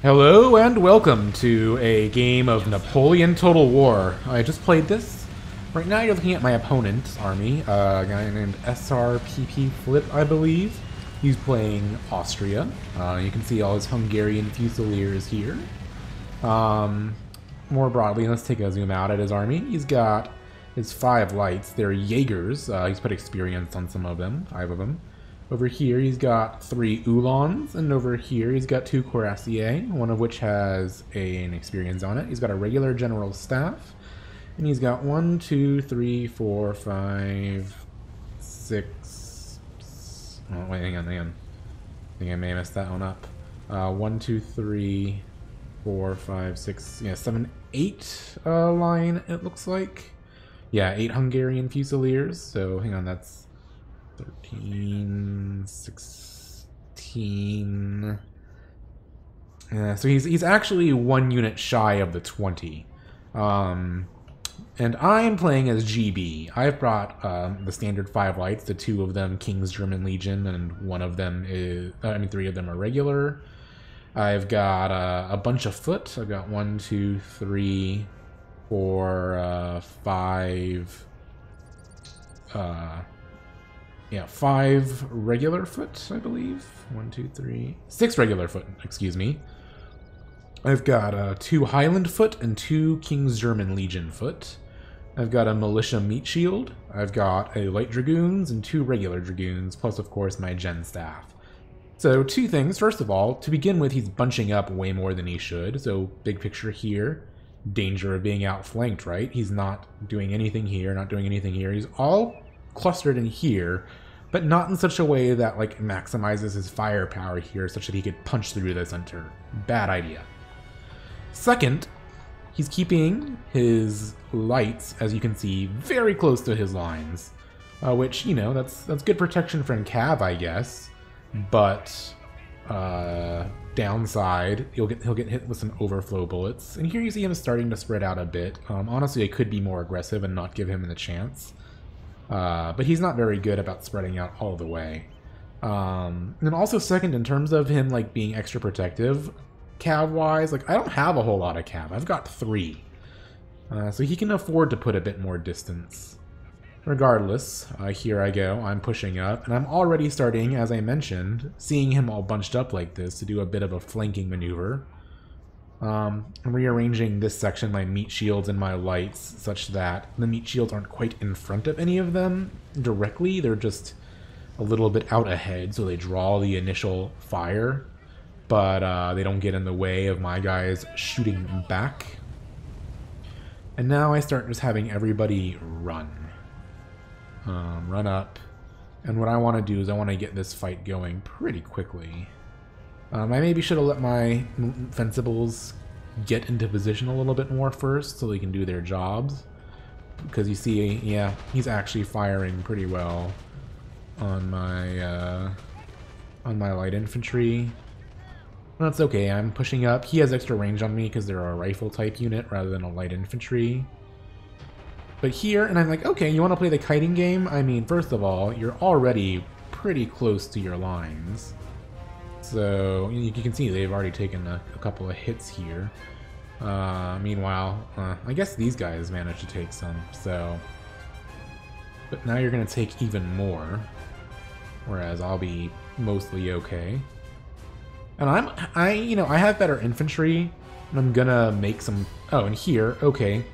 Hello and welcome to a game of Napoleon Total War. I just played this. Right now you're looking at my opponent's army, a guy named SRPP Flip, I believe. He's playing Austria. You can see all his Hungarian Fusiliers here. More broadly, let's take a zoom out at his army. He's got his 5 lights. They're Jaegers. He's put experience on some of them, 5 of them. Over here, he's got 3 Uhlans, and over here, he's got 2 Cuirassiers, one of which has an experience on it. He's got a regular general staff, and he's got 1, 2, 3, 4, 5, 6. Oh, wait, hang on. I think I may have messed that one up. 1, 2, 3, 4, 5, 6, 7, 8 line, it looks like. Yeah, 8 Hungarian Fusiliers, so hang on, that's 13, 16. So he's actually 1 unit shy of the 20. And I'm playing as GB. I've brought the standard 5 lights, the 2 of them King's German Legion, and 1 of them is, 3 of them are regular. I've got a bunch of foot. I've got 1, 2, 3, 4, 5. 5 regular foot, I believe. 1, 2, 3, 6 regular foot, excuse me. I've got 2 Highland foot and 2 King's German Legion foot. I've got a militia meat shield. I've got a light dragoons and 2 regular dragoons, plus of course my gen staff. So 2 things. First of all, to begin with, he's bunching up way more than he should. So big picture here, danger of being outflanked, right? He's not doing anything here, not doing anything here. He's all clustered in here, but not in such a way that like maximizes his firepower here such that he could punch through the center. Bad idea. Second, he's keeping his lights, as you can see, very close to his lines, which, you know, that's good protection from cav, I guess, but downside, he'll get hit with some overflow bullets. And here you see him starting to spread out a bit. Honestly, I could be more aggressive and not give him the chance. But he's not very good about spreading out all the way. And also second, in terms of him like being extra protective, cav-wise, like I don't have a whole lot of cav. I've got 3. So he can afford to put a bit more distance. Regardless, here I go. I'm pushing up, and I'm already starting, as I mentioned, seeing him all bunched up like this to do a bit of a flanking maneuver. I'm rearranging this section, my meat shields and my lights, such that the meat shields aren't quite in front of any of them directly. They're just a little bit out ahead, so they draw the initial fire, but they don't get in the way of my guys shooting back. And now I start just having everybody run. Run up. And what I want to do is I want to get this fight going pretty quickly. I maybe should have let my fencibles get into position a little bit more first so they can do their jobs. Because you see, yeah, he's actually firing pretty well on my light infantry. That's okay, I'm pushing up. He has extra range on me because they're a rifle type unit rather than a light infantry. But here, and I'm like, okay, you want to play the kiting game? I mean, first of all, you're already pretty close to your lines. So you can see they've already taken a couple of hits here. Meanwhile, I guess these guys managed to take some, so... But now you're going to take even more, whereas I'll be mostly okay. And I have better infantry, and I'm gonna make some... Oh, and here, okay.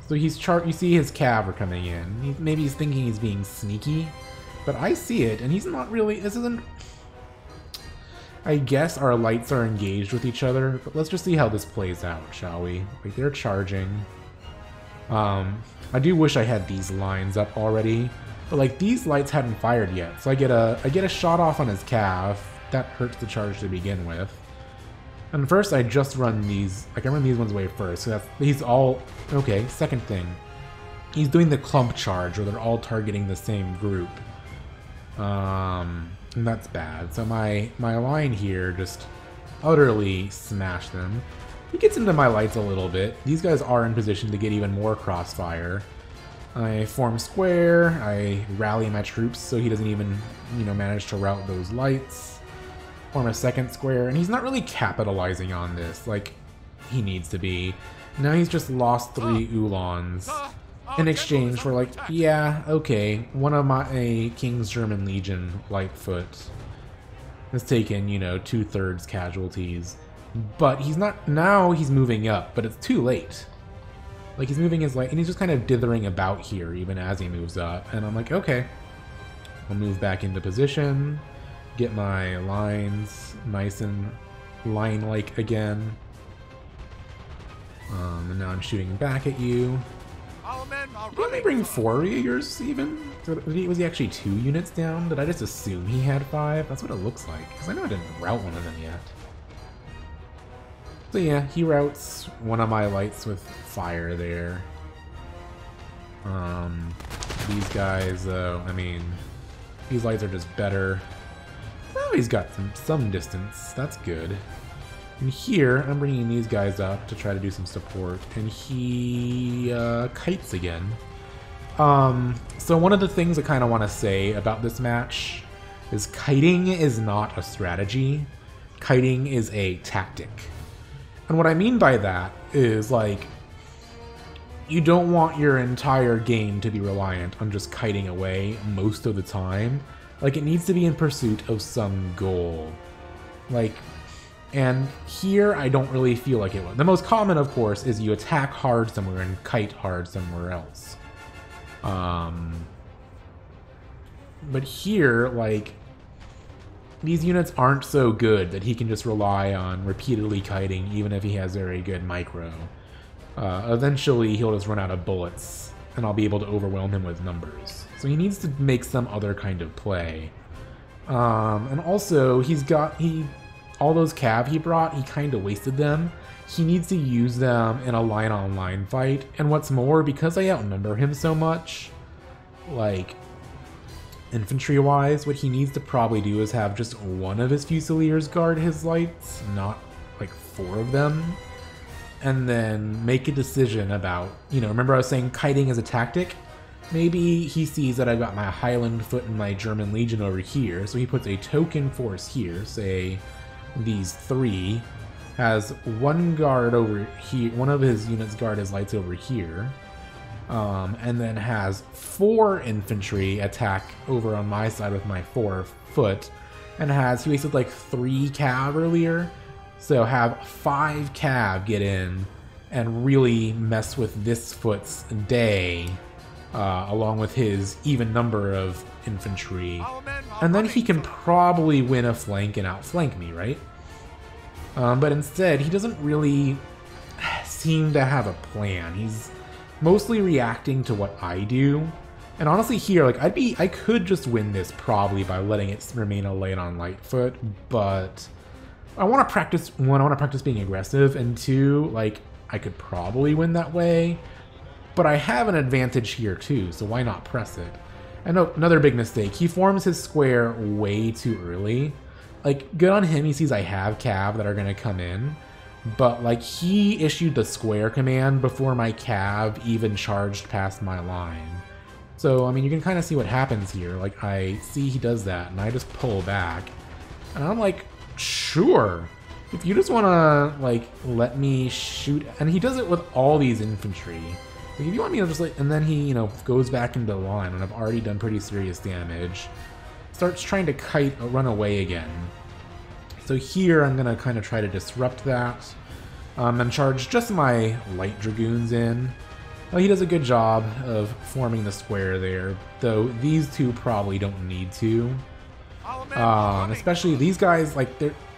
So you see his cav are coming in. Maybe he's thinking he's being sneaky, but I see it, and he's not really... This isn't... I guess our lights are engaged with each other, but let's just see how this plays out, shall we? Like, they're charging. I do wish I had these lines up already, but like these lights hadn't fired yet, so I get a shot off on his cav. That hurts the charge to begin with. And first, I just run these. Like, I run these ones away first. So he's all okay. Second thing, he's doing the clump charge, where they're all targeting the same group. And that's bad. So my line here just utterly smashed them. He gets into my lights a little bit. These guys are in position to get even more crossfire. I form square. I rally my troops so he doesn't even, manage to rout those lights. form a second square, and he's not really capitalizing on this like he needs to be. Now he's just lost 3 Ulans in exchange for, like, yeah, okay, one of my King's German Legion Lightfoot has taken, you know, 2/3 casualties. But he's not, now he's moving up, but it's too late. Like, he's moving his light, and he's just kind of dithering about here even as he moves up. And I'm like, okay, I'll move back into position, get my lines nice and line-like again. And now I'm shooting back at you. Did he bring 4 Reagers even? Was he actually 2 units down? Did I just assume he had 5? That's what it looks like, because I know I didn't route one of them yet. So yeah, he routes one of my lights with fire there. These guys, I mean, these lights are just better. Oh, he's got some distance. That's good. And here, I'm bringing these guys up to try to do some support, and he kites again. So one of the things I kind of want to say about this match is kiting is not a strategy. Kiting is a tactic. And what I mean by that is, like, you don't want your entire game to be reliant on just kiting away most of the time. Like, it needs to be in pursuit of some goal. Like, and here I don't really feel like it was. The most common, of course, is you attack hard somewhere and kite hard somewhere else. But here, like, these units aren't so good that he can just rely on repeatedly kiting, even if he has very good micro. Eventually, he'll just run out of bullets, and I'll be able to overwhelm him with numbers. So he needs to make some other kind of play. And also, all those cav he brought, he kind of wasted them. He needs to use them in a line-on-line fight. And what's more, because I outnumber him so much, like, infantry-wise, what he needs to probably do is have just one of his Fusiliers guard his lights, not, like, 4 of them. And then make a decision about, you know, remember I was saying kiting is a tactic? Maybe he sees that I've got my Highland Foot and my German Legion over here, so he puts a token force here, say these 3, has 1 guard over here, one of his units guard his lights over here, and then has 4 infantry attack over on my side with my 4 foot, and he wasted like 3 cav earlier, so have 5 cav get in and really mess with this foot's day, along with his even number of infantry, and then he can probably win a flank and outflank me, right? But instead, he doesn't really seem to have a plan. He's mostly reacting to what I do, and honestly here, like, I could just win this probably by letting it remain a light on Lightfoot, but I want to practice, 1, I want to practice being aggressive, and 2, like, I could probably win that way, but I have an advantage here too, so why not press it? And another big mistake, he forms his square way too early. Like, good on him, he sees I have cav that are going to come in, but, like, he issued the square command before my cav even charged past my line. So, I mean, you can kind of see what happens here. Like, I see he does that, and I just pull back, and I'm like, sure, if you just want to, like, let me shoot, and he does it with all these infantry. Like, if you want me to just, like, and then he, you know, goes back into the line, and I've already done pretty serious damage, starts trying to run away again. So here I'm going to kind of try to disrupt that, and charge just my light dragoons in. Well, he does a good job of forming the square there, though these 2 probably don't need to. Especially these guys, like,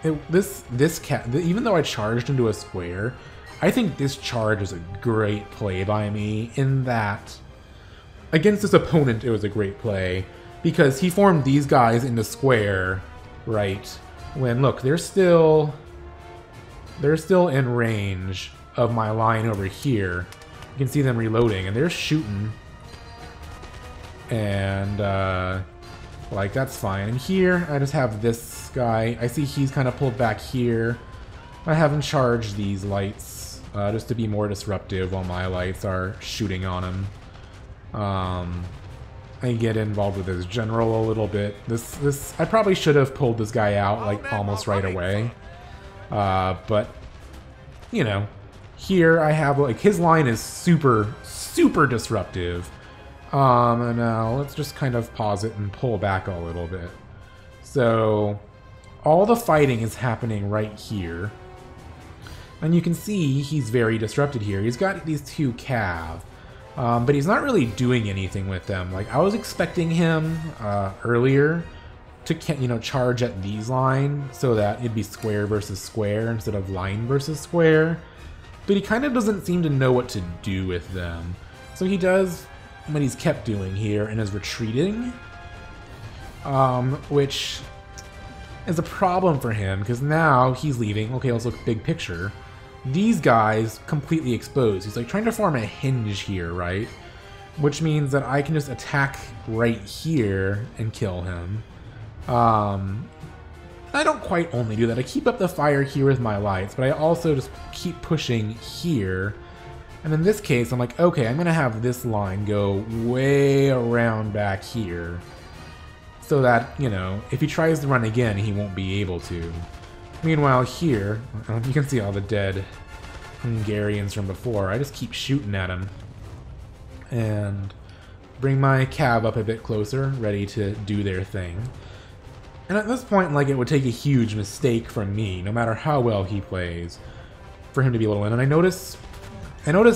even though I charged into a square, I think this charge is a great play by me, in that against this opponent it was a great play, because he formed these guys into square, right, when, look, they're still in range of my line over here. You can see them reloading, and they're shooting, and like, that's fine. And here I just have this guy, I see he's kind of pulled back here. I have him charge these lights just to be more disruptive while my lights are shooting on him. I get involved with his general a little bit. I probably should have pulled this guy out like almost right away. But you know, here I have like his line is super disruptive. And now let's just kind of pause it and pull back a little bit. So all the fighting is happening right here. And you can see he's very disrupted here. He's got these two cav, but he's not really doing anything with them. Like I was expecting him earlier to, you know, charge at these lines so that it'd be square versus square instead of line versus square. But he kind of doesn't seem to know what to do with them. So he does what he's kept doing here and is retreating, which is a problem for him because now he's leaving. Okay, let's look big picture. These guys completely exposed. He's like trying to form a hinge here, right? Which means that I can just attack right here and kill him. I don't quite only do that. I keep up the fire here with my lights, but I also just keep pushing here. And in this case, I'm like, okay, I'm gonna have this line go way around back here so that, you know, if he tries to run again, he won't be able to. Meanwhile here, you can see all the dead Hungarians from before. I just keep shooting at him and bring my cav up a bit closer, ready to do their thing. And at this point, like, it would take a huge mistake from me, no matter how well he plays, for him to be able to win. And I notice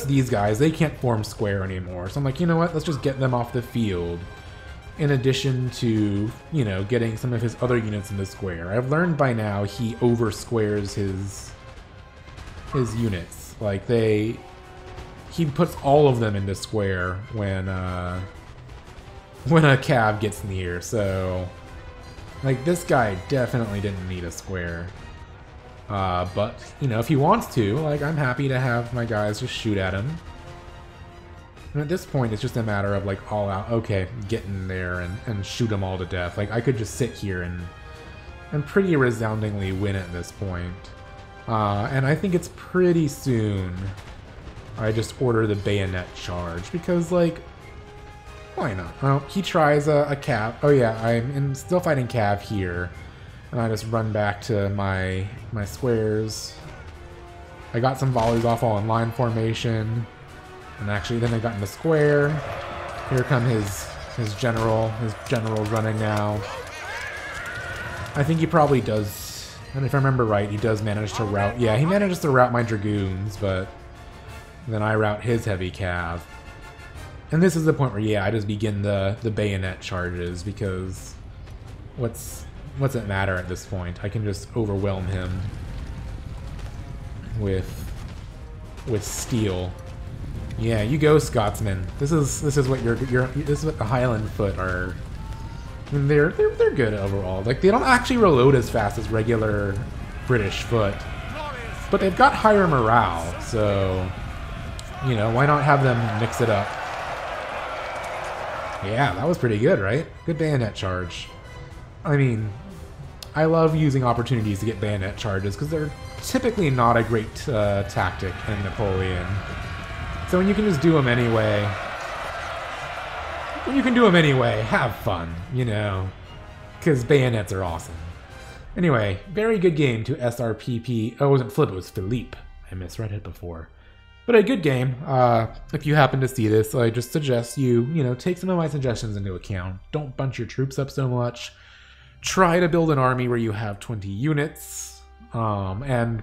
these guys, they can't form square anymore. So I'm like, you know what, let's just get them off the field. In addition to, you know, getting some of his other units in the square. I've learned by now he over squares his units. Like he puts all of them into square when a cav gets near. So like this guy definitely didn't need a square. But you know, if he wants to, like, I'm happy to have my guys just shoot at him. And at this point, it's just a matter of, like, all out, okay, get in there and shoot them all to death. Like, I could just sit here and pretty resoundingly win at this point. And I think it's pretty soon I just order the bayonet charge, because, like, why not? Well, he tries a cav. Oh yeah, I'm still fighting cav here. And I just run back to my squares. I got some volleys off all in line formation. And actually, then I got in the square. Here come his general. His general's running now. I think he probably does, and if I remember right, he does manage to rout. Yeah, he manages to rout my dragoons, but then I rout his heavy cav. And this is the point where, yeah, I just begin the bayonet charges, because what's it matter at this point? I can just overwhelm him with steel. Yeah, you go, Scotsman. This is what this is what the Highland Foot are. I mean, they're good overall. Like, they don't actually reload as fast as regular British foot, but they've got higher morale. So, you know, why not have them mix it up? Yeah, that was pretty good, right? Good bayonet charge. I mean, I love using opportunities to get bayonet charges because they're typically not a great tactic in Napoleon. So when you can just do them anyway, have fun, you know, because bayonets are awesome. Anyway, very good game to SRPP. Oh, it wasn't Flip, it was Philippe. I misread it before. But a good game. If you happen to see this, I just suggest you know, take some of my suggestions into account. Don't bunch your troops up so much. Try to build an army where you have 20 units. And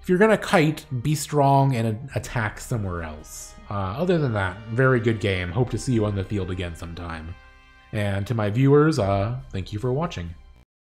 if you're going to kite, be strong and attack somewhere else. Other than that, very good game. Hope to see you on the field again sometime. And to my viewers, thank you for watching.